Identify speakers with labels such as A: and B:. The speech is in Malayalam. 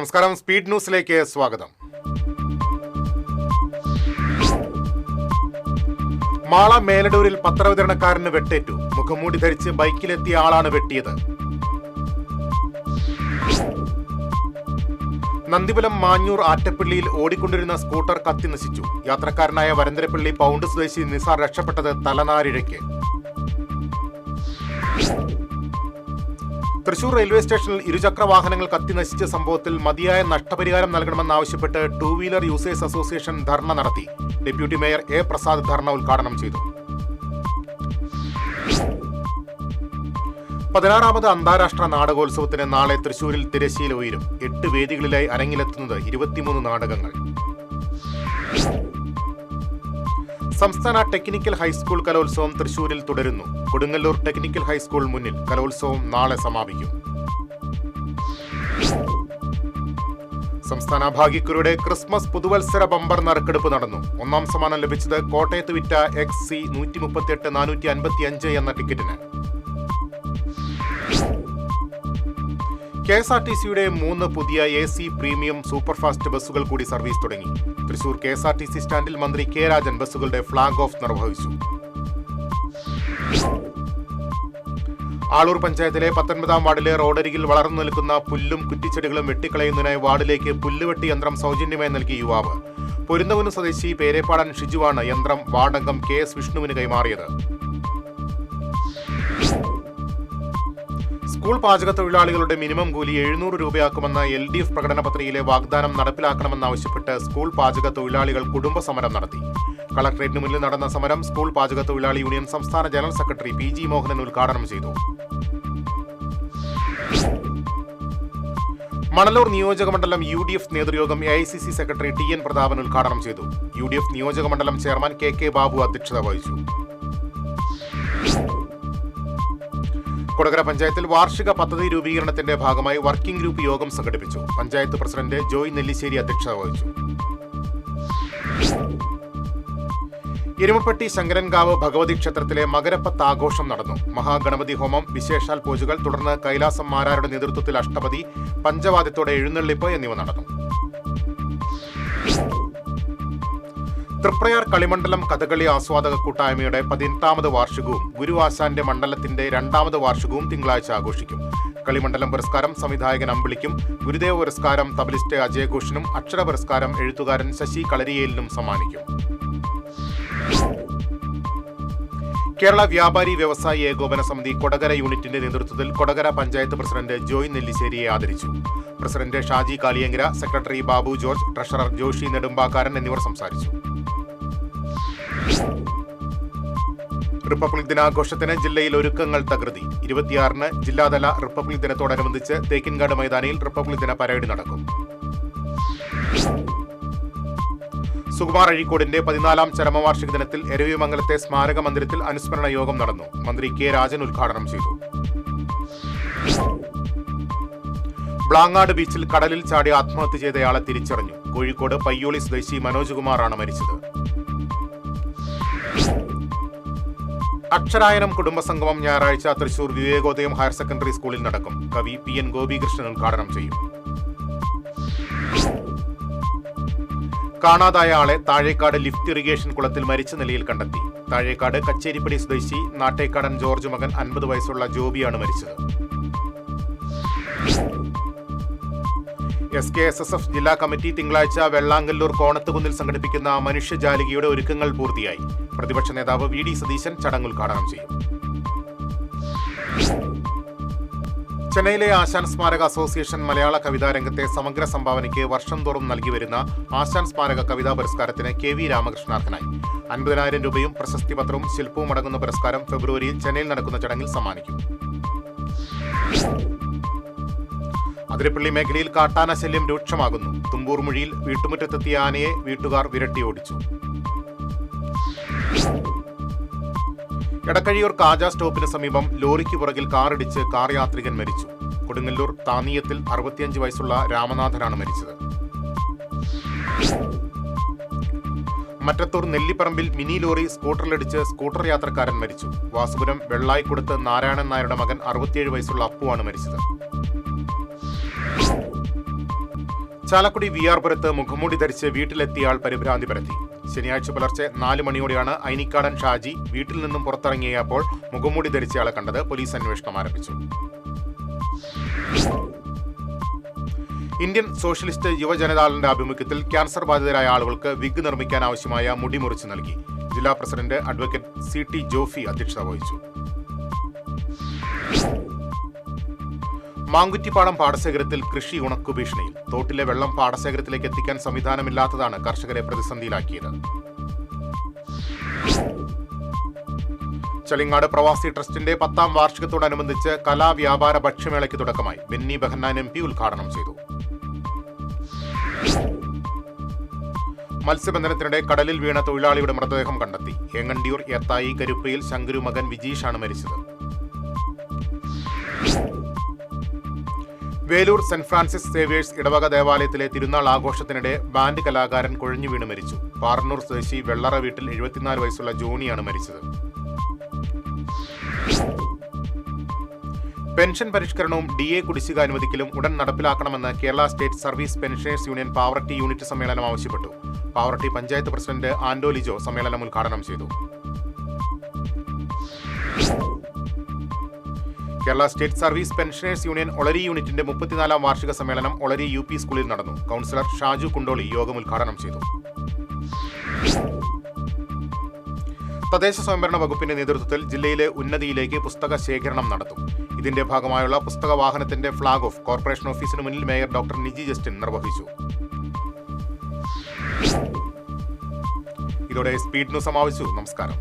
A: നമസ്കാരം, സ്പീഡ് ന്യൂസിലേക്ക് സ്വാഗതം. മാള മേലടൂരിൽ പത്രവിതരണക്കാരന് വെട്ടേറ്റു. മുഖംമൂടി ധരിച്ച് ബൈക്കിലെത്തിയ ആളാണ് വെട്ടിയത്. നന്ദിപുരം മാഞ്ഞൂർ ആറ്റപ്പള്ളിയിൽ ഓടിക്കൊണ്ടിരുന്ന സ്കൂട്ടർ കത്തി നശിച്ചു. യാത്രക്കാരനായ വരന്തരപ്പള്ളി പൗണ്ട് സ്വദേശി നിസാർ രക്ഷപ്പെട്ടത് തലനാരിഴയ്ക്ക്. തൃശൂർ റെയിൽവേ സ്റ്റേഷനിൽ ഇരുചക്ര വാഹനങ്ങൾ കത്തി നശിച്ച സംഭവത്തിൽ മതിയായ നഷ്ടപരിഹാരം നൽകണമെന്നാവശ്യപ്പെട്ട് ടൂ വീലർ യൂസേഴ്സ് അസോസിയേഷൻ ധർണ നടത്തി. ഡെപ്യൂട്ടി മേയർ എ പ്രസാദ് ധർണ ഉദ്ഘാടനം ചെയ്തു. 16ാമത് അന്താരാഷ്ട്ര നാടകോത്സവത്തിന് നാളെ തൃശൂരിൽ തിരശ്ശീല ഉയരും. 8 വേദികളിലായി അരങ്ങിലെത്തുന്നത് 23 നാടകങ്ങൾ. സംസ്ഥാന ടെക്നിക്കൽ ഹൈസ്കൂൾ കലോത്സവം തൃശൂരിൽ തുടരുന്നു. കൊടുങ്ങല്ലൂർ ടെക്നിക്കൽ ഹൈസ്കൂൾ മുന്നിൽ. കലോത്സവം നാളെ സമാപിക്കും. സംസ്ഥാന ഭാഗ്യക്കുരുടെ ക്രിസ്മസ് പുതുവത്സര ബമ്പർ നറുക്കെടുപ്പ് നടന്നു. 1ാം സമ്മാനം ലഭിച്ചത് കോട്ടയത്ത് വിറ്റ XC 138 455 എന്ന ടിക്കറ്റിന്. KSRTCയുടെ 3 പുതിയ AC പ്രീമിയം സൂപ്പർഫാസ്റ്റ് ബസ്സുകൾ കൂടി സർവീസ് തുടങ്ങി. തൃശൂർ KSRTC സ്റ്റാൻഡിൽ മന്ത്രി കെ രാജൻ ബസ്സുകളുടെ ഫ്ളാഗ് ഓഫ് നിർവഹിച്ചു. ആളൂർ പഞ്ചായത്തിലെ 19ാം വാർഡിലെ റോഡരികിൽ വളർന്നു നിൽക്കുന്ന പുല്ലും കുറ്റിച്ചെടികളും വെട്ടിക്കളയുന്നതിനായി വാർഡിലേക്ക് പുല്ലുവെട്ടി യന്ത്രം സൗജന്യമായി നൽകിയ യുവാവ്. പൊരുന്നവന് സ്വദേശി പേരേപ്പാടൻ ഷിജുവാണ് യന്ത്രം വാർഡംഗം KS വിഷ്ണുവിന് കൈമാറിയത്. സ്കൂൾ പാചക തൊഴിലാളികളുടെ മിനിമം കൂലി 700 രൂപയാക്കുമെന്ന LDF പ്രകടന പത്രികയിലെ വാഗ്ദാനം നടപ്പിലാക്കണമെന്നാവശ്യപ്പെട്ട് സ്കൂൾ പാചക തൊഴിലാളികൾ കുടുംബസമരം നടത്തി. കളക്ടറേറ്റിന് മുന്നിൽ നടന്ന സമരം സ്കൂൾ പാചക തൊഴിലാളി യൂണിയൻ സംസ്ഥാന ജനറൽ സെക്രട്ടറി PG മോഹനൻ ഉദ്ഘാടനം ചെയ്തു. മണലൂർ നിയോജകമണ്ഡലം UDF നേതൃയോഗം AICC സെക്രട്ടറി TN പ്രതാപൻ ഉദ്ഘാടനം ചെയ്തു. UDF നിയോജകമണ്ഡലം ചെയർമാൻ KK ബാബു അധ്യക്ഷത വഹിച്ചു. കൊടകര പഞ്ചായത്തിൽ വാർഷിക പദ്ധതി രൂപീകരണത്തിന്റെ ഭാഗമായി വർക്കിംഗ് ഗ്രൂപ്പ് യോഗം സംഘടിപ്പിച്ചു. പഞ്ചായത്ത് പ്രസിഡന്റ് ജോയ് നെല്ലിശ്ശേരി അധ്യക്ഷത വഹിച്ചു. എരുമപ്പെട്ടി ശങ്കരൻകാവ് ഭഗവതി ക്ഷേത്രത്തിലെ മകരപ്പത്ത് ആഘോഷം നടന്നു. മഹാഗണപതി ഹോമം, വിശേഷാൽ പൂജകൾ, തുടർന്ന് കൈലാസം മാരാരുടെ നേതൃത്വത്തിൽ അഷ്ടപതി, പഞ്ചവാദ്യത്തോടെ എഴുന്നള്ളിപ്പ് എന്നിവ നടന്നു. തൃപ്രയാർ കളിമണ്ഡലം കഥകളി ആസ്വാദക കൂട്ടായ്മയുടെ 18ാമത് വാർഷികവും ഗുരുവാശാന്റെ മണ്ഡലത്തിന്റെ 2ാമത് വാർഷികവും തിങ്കളാഴ്ച ആഘോഷിക്കും. കളിമണ്ഡലം പുരസ്കാരം സംവിധായകൻ അമ്പിളിക്കും, ഗുരുദേവ പുരസ്കാരം തബലിസ്റ്റ് അജയഘോഷിനും, അക്ഷര പുരസ്കാരം എഴുത്തുകാരൻ ശശി കളരിയേലിനും സമ്മാനിക്കും. കേരള വ്യാപാരി വ്യവസായി ഏകോപന സമിതി കൊടകര യൂണിറ്റിന്റെ നേതൃത്വത്തിൽ കൊടകര പഞ്ചായത്ത് പ്രസിഡന്റ് ജോയ് നെല്ലിശ്ശേരിയെ ആദരിച്ചു. President Shaji Kaliyankara, secretary Babu George, treasurer Joshi Nedumbakkaran എന്നിവർ സംസാരിച്ചു. റിപ്പബ്ലിക് ദിനാഘോഷത്തിന് ജില്ലയിൽ ഒരുക്കങ്ങൾ തകൃതി. 26-ന് ജില്ലാതല റിപ്പബ്ലിക് ദിനത്തോടനുബന്ധിച്ച് തേക്കിൻകാട് മൈതാനിയിൽ റിപ്പബ്ലിക് ദിന പരേഡ് നടക്കും. സുകുമാർ അഴീക്കോടിന്റെ 14ാം ചരമവാർഷിക ദിനത്തിൽ എരവിമംഗലത്തെ സ്മാരക മന്ദിരത്തിൽ അനുസ്മരണ യോഗം നടന്നു. മന്ത്രി കെ രാജൻ ഉദ്ഘാടനം ചെയ്തു. ബ്ലാങ്ങാട് ബീച്ചിൽ കടലിൽ ചാടി ആത്മഹത്യ ചെയ്തയാളെ തിരിച്ചറിഞ്ഞു. കോഴിക്കോട് പയ്യോളി സ്വദേശി മനോജ് കുമാറാണ് മരിച്ചത്. അക്ഷരായനം കുടുംബസംഗമം ഞായറാഴ്ച തൃശൂർ വിവേകോദയം ഹയർ സെക്കൻഡറി സ്കൂളിൽ നടക്കും. കവി PN ഗോപികൃഷ്ണൻ ഉദ്ഘാടനം ചെയ്യും. കാണാതായ ആളെ താഴേക്കാട് ലിഫ്റ്റ് ഇറിഗേഷൻ കുളത്തിൽ മരിച്ച നിലയിൽ കണ്ടെത്തി. താഴേക്കാട് കച്ചേരിപ്പടി സ്വദേശി നാട്ടേക്കാടൻ ജോർജ് മകൻ 50 വയസ്സുള്ള ജോബിയാണ് മരിച്ചത്. SKSSF ജില്ലാ കമ്മിറ്റി തിങ്കളാഴ്ച വെള്ളാങ്കല്ലൂർ കോണത്തുകുന്നിൽ സംഘടിപ്പിക്കുന്ന മനുഷ്യജാലികയുടെ ഒരുക്കങ്ങൾ പൂർത്തിയായി. പ്രതിപക്ഷ നേതാവ് VD സതീശൻ ചടങ്ങ് ഉദ്ഘാടനം ചെയ്യും. ചെന്നൈയിലെ ആശാൻ സ്മാരക അസോസിയേഷൻ മലയാള കവിതാ രംഗത്തെ സമഗ്ര സംഭാവനയ്ക്ക് വർഷം തോറും നൽകി വരുന്ന ആശാൻ സ്മാരക കവിതാ പുരസ്കാരത്തിന് KV രാമകൃഷ്ണൻ അർഹനായി. 50,000 രൂപയും പ്രശസ്തി പത്രവും ശില്പവും അടങ്ങുന്ന പുരസ്കാരം ഫെബ്രുവരിയിൽ ചെന്നൈയിൽ നടക്കുന്ന ചടങ്ങിൽ സമ്മാനിക്കും. അതിരപ്പള്ളി മേഖലയിൽ കാട്ടാന ശല്യം രൂക്ഷമാകുന്നു. തുമ്പൂർ മുഴിയിൽ വീട്ടുമുറ്റത്തെത്തിയ ആനയെ വീട്ടുകാർ വിരട്ടി ഓടിച്ചു. എടക്കഴിയൂർ കാജ സ്റ്റോപ്പിന് സമീപം ലോറിക്ക് പുറകിൽ കാറിടിച്ച് കാർ യാത്രികൻ മരിച്ചു. കൊടുങ്ങല്ലൂർ താന്നിയത്തിൽ 65 വയസ്സുള്ള രാമനാഥനാണ് മരിച്ചത്. മറ്റത്തൂർ നെല്ലിപ്പറമ്പിൽ മിനി ലോറി സ്കൂട്ടറിലിടിച്ച് സ്കൂട്ടർ യാത്രക്കാരൻ മരിച്ചു. വാസുപുരം വെള്ളായിക്കുടത്ത് നാരായണൻ നായരുടെ മകൻ 67 വയസ്സുള്ള അപ്പുവാണ് മരിച്ചത്. ചാലക്കുടി വിആർപുരത്ത് മുഖംമൂടി ധരിച്ച് വീട്ടിലെത്തിയ ആൾ പരിഭ്രാന്തി പരത്തി. ശനിയാഴ്ച പുലർച്ചെ 4 മണിയോടെയാണ് ഐനിക്കാടൻ ഷാജി വീട്ടിൽ നിന്നും പുറത്തിറങ്ങിയപ്പോൾ മുഖംമൂടി ധരിച്ചയാളെ കണ്ടത്. പോലീസ് അന്വേഷണം ആരംഭിച്ചു. ഇന്ത്യൻ സോഷ്യലിസ്റ്റ് യുവജനതാദളിന്റെ ആഭിമുഖ്യത്തിൽ ക്യാൻസർ ബാധിതരായ ആളുകൾക്ക് വിഗ് നിർമ്മിക്കാൻ ആവശ്യമായ മുടി മുറിച്ചു നൽകി. ജില്ലാ പ്രസിഡന്റ് അഡ്വക്കേറ്റ് CT ജോഫി അധ്യക്ഷത വഹിച്ചു. മാങ്കുറ്റിപ്പാടം പാടശേഖരത്തിൽ കൃഷി ഉണക്കുഭീഷണിയിൽ. തോട്ടിലെ വെള്ളം പാടശേഖരത്തിലേക്ക് എത്തിക്കാൻ സംവിധാനമില്ലാത്തതാണ് കർഷകരെ പ്രതിസന്ധിയിലാക്കിയത്. ചളിങ്ങാട് പ്രവാസി ട്രസ്റ്റിന്റെ 10ാം വാർഷികത്തോടനുബന്ധിച്ച് കലാവ്യാപാര ഭക്ഷ്യമേളയ്ക്ക് തുടക്കമായി. ബെന്നി ബെഹന്നാൻ MP ഉദ്ഘാടനം ചെയ്തു. മത്സ്യബന്ധനത്തിനിടെ കടലിൽ വീണ തൊഴിലാളിയുടെ മൃതദേഹം കണ്ടെത്തി. ഏങ്ങണ്ടിയൂർ ഏത്തായി കരുപ്പയിൽ ശങ്കരു മകൻ വിജീഷാണ് മരിച്ചത്. വേലൂർ സെന്റ് ഫ്രാൻസിസ് സേവിയേഴ്സ് ഇടവക ദേവാലയത്തിലെ തിരുനാൾ ആഘോഷത്തിനിടെ ബാൻഡ് കലാകാരൻ കുഴഞ്ഞു വീണ് മരിച്ചു. പാറന്നൂർ സ്വദേശി വെള്ളറ വീട്ടിൽ 74 വയസ്സുള്ള ജോണിയാണ് മരിച്ചത്. പെൻഷൻ പരിഷ്കരണവും DA കുടിശ്ശിക അനുവദിക്കലും ഉടൻ നടപ്പിലാക്കണമെന്ന് Kerala state service pensioners union Pavaratti unit സമ്മേളനം ആവശ്യപ്പെട്ടു. പാവറട്ടി പഞ്ചായത്ത് പ്രസിഡന്റ് ആൻഡോ ലിജോ സമ്മേളനം ഉദ്ഘാടനം ചെയ്തു. Kerala state service pensioners union Olari യൂണിറ്റിന്റെ 34ാം വാർഷിക സമ്മേളനം ഒളരി UP സ്കൂളിൽ നടന്നു. കൗൺസിലർ ഷാജു കുണ്ടോളി യോഗം ഉദ്ഘാടനം ചെയ്തു. തദ്ദേശ സ്വയംഭരണ വകുപ്പിന്റെ നേതൃത്വത്തിൽ ജില്ലയിലെ ഉന്നതിയിലേക്ക് പുസ്തക ശേഖരണം നടത്തും. ഇതിന്റെ ഭാഗമായുള്ള പുസ്തക വാഹനത്തിന്റെ ഫ്ളാഗ് ഓഫ് കോർപ്പറേഷൻ ഓഫീസിന് മുന്നിൽ മേയർ ഡോക്ടർ നിജി ജസ്റ്റിൻ നിർവഹിച്ചു. ഇതോടെ സ്പീഡ് ന്യൂസ് സമാപിച്ചു. നമസ്കാരം.